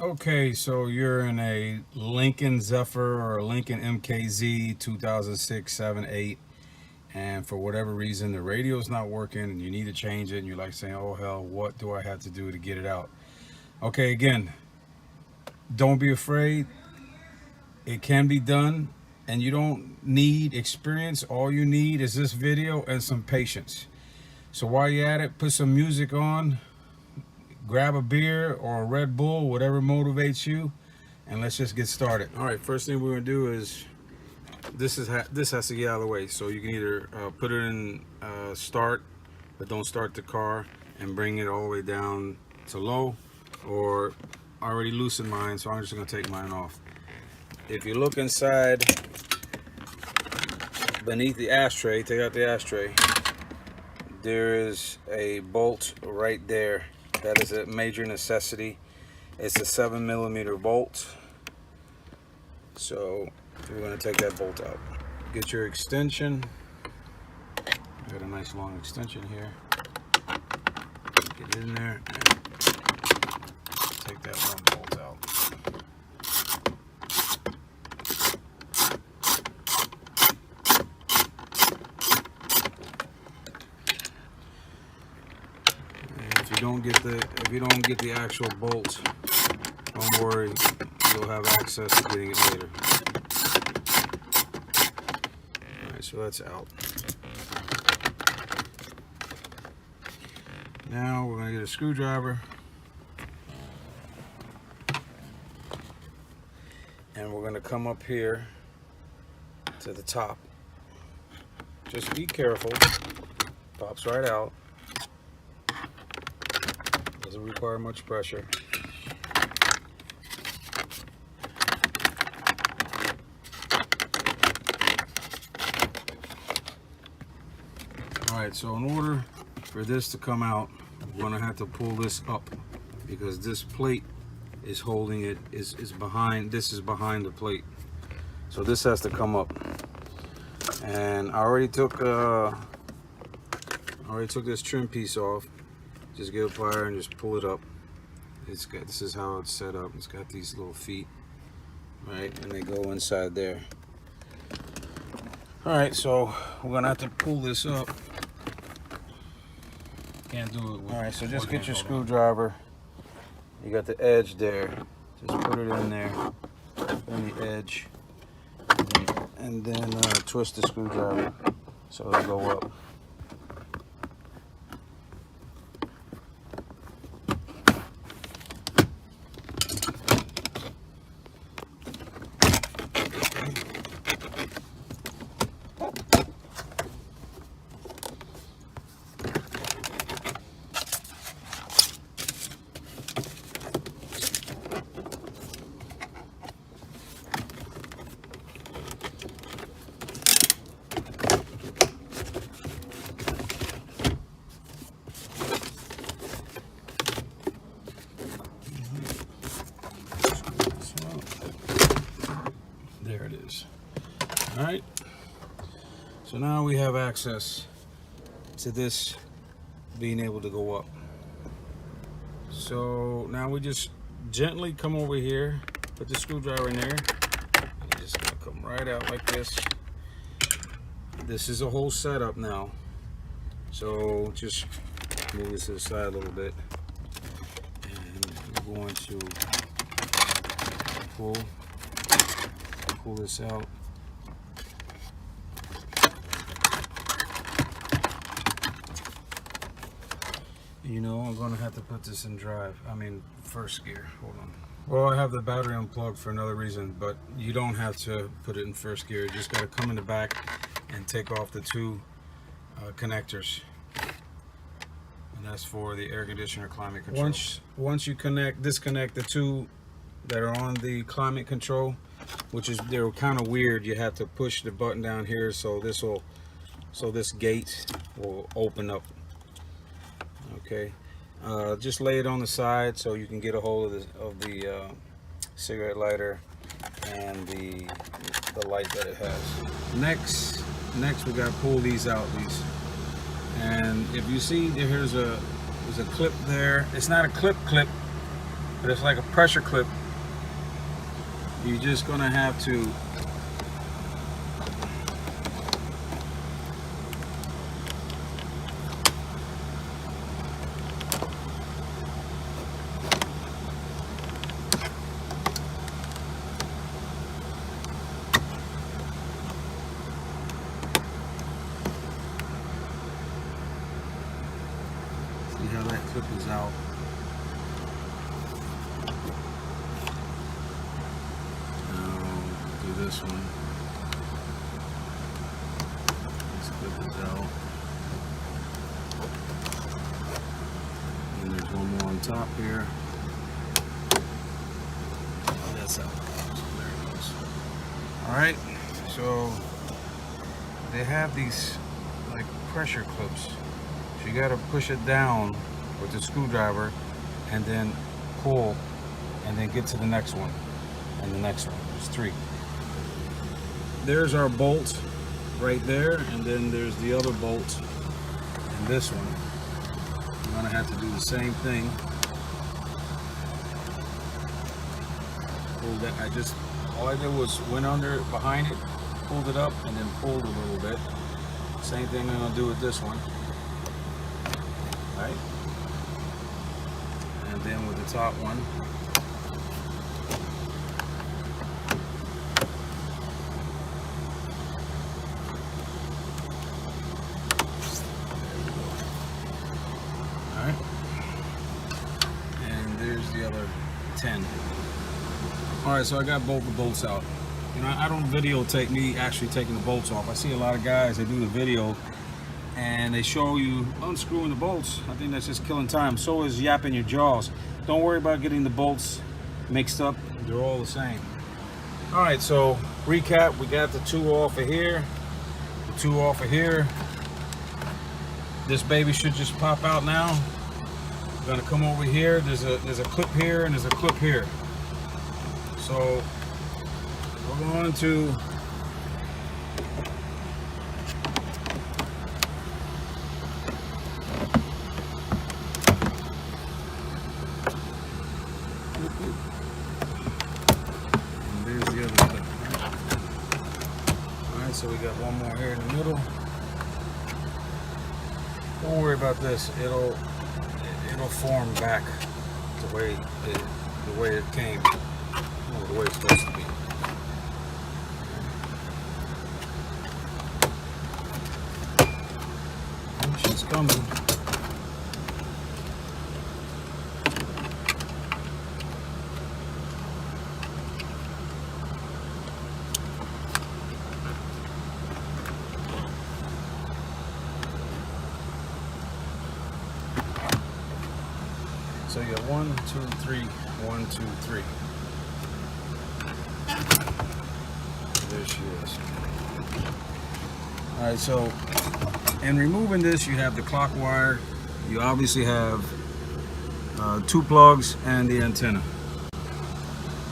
Okay, so you're in a Lincoln Zephyr or a Lincoln MKZ 2006, 7, 8, and for whatever reason the radio's not working and you need to change it and you're like saying, oh hell, what do I have to do to get it out? Okay, again, don't be afraid. It can be done and you don't need experience. All you need is this video and some patience. So while you're at it, put some music on, grab a beer or a Red Bull, whatever motivates you, and let's just get started. All right, first thing we're gonna do is this has to get out of the way. So you can either put it in start, but don't start the car, and bring it all the way down to low, or I already loosened mine, so I'm just gonna take mine off. If you look inside beneath the ashtray, take out the ashtray, there is a bolt right there. That is a major necessity. It's a 7mm bolt. So we're going to take that bolt out. Get your extension. Got a nice long extension here. Get it in there and take that one bolt out. If you don't get the actual bolt, don't worry, you'll have access to getting it later. Alright, so that's out. Now we're going to get a screwdriver and we're going to come up here to the top. Just be careful, pops right out. Doesn't require much pressure. Alright, so in order for this to come out, we're going to have to pull this up because this plate is holding it, is behind, this is behind the plate. So this has to come up. And I already took this trim piece off. Just get a plier and just pull it up. This is how it's set up. It's got these little feet, right? And they go inside there. All right, so we're gonna have to pull this up. Can't do it with. All right, so just get your screwdriver. You got the edge there. Just put it in there, in the edge, and then twist the screwdriver so it'll go up. There it is. All right. So now we have access to this being able to go up. So now we just gently come over here, put the screwdriver in there, and you're just gonna come right out like this. This is a whole setup now. So just move this to the side a little bit. And we're going to pull this out. You know, I'm gonna have to put this in first gear. Hold on. Well, I have the battery unplugged for another reason, but you don't have to put it in first gear. You just gotta come in the back and take off the two connectors. And that's for the air conditioner climate control. Once you disconnect the two that are on the climate control, they're kind of weird. You have to push the button down here so this gate will open up. Okay, just lay it on the side so you can get a hold of the cigarette lighter and the light that it has. Next we got to pull these out. And if you see, there's a clip there. It's not a clip, but it's like a pressure clip. You're just gonna have to see how that clip is out. This one. This clip is out. And there's one more on top here. Oh, that's out. So there it goes. Alright, so they have these like pressure clips. So you gotta push it down with the screwdriver and then pull and then get to the next one and the next one. There's 3. There's our bolt right there, and then there's the other bolt and this one. You're gonna have to do the same thing. Pull that. All I did was went under behind it, pulled it up, and then pulled a little bit. Same thing I'm gonna do with this one. Right? And then with the top one. The other 10. Alright, so I got both the bolts out. You know, I don't videotape me actually taking the bolts off. I see a lot of guys, they do the video and they show you unscrewing the bolts. I think that's just killing time. So is yapping your jaws. Don't worry about getting the bolts mixed up. They're all the same. Alright, so recap, we got the 2 off of here, the 2 off of here. This baby should just pop out now. We're gonna come over here. There's a clip here and there's a clip here. So we're going to and there's the other clip. All right, so we got one more here in the middle. Don't worry about this. It'll form back the way it came, or the way it's supposed to be. She's coming. So you got 1, 2, 3, 1, 2, 3. There she is. All right, so in removing this, you have the clock wire. You obviously have 2 plugs and the antenna.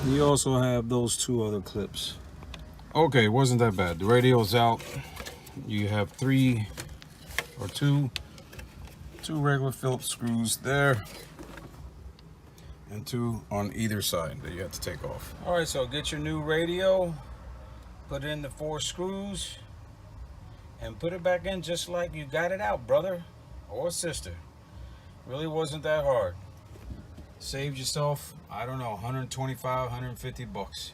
You also have those 2 other clips. Okay, wasn't that bad. The radio's out. You have 3 or 2 regular Phillips screws there, and 2 on either side that you have to take off. All right, so get your new radio, put in the 4 screws, and put it back in just like you got it out, brother or sister. Really wasn't that hard. Saved yourself, I don't know, 125, 150 bucks.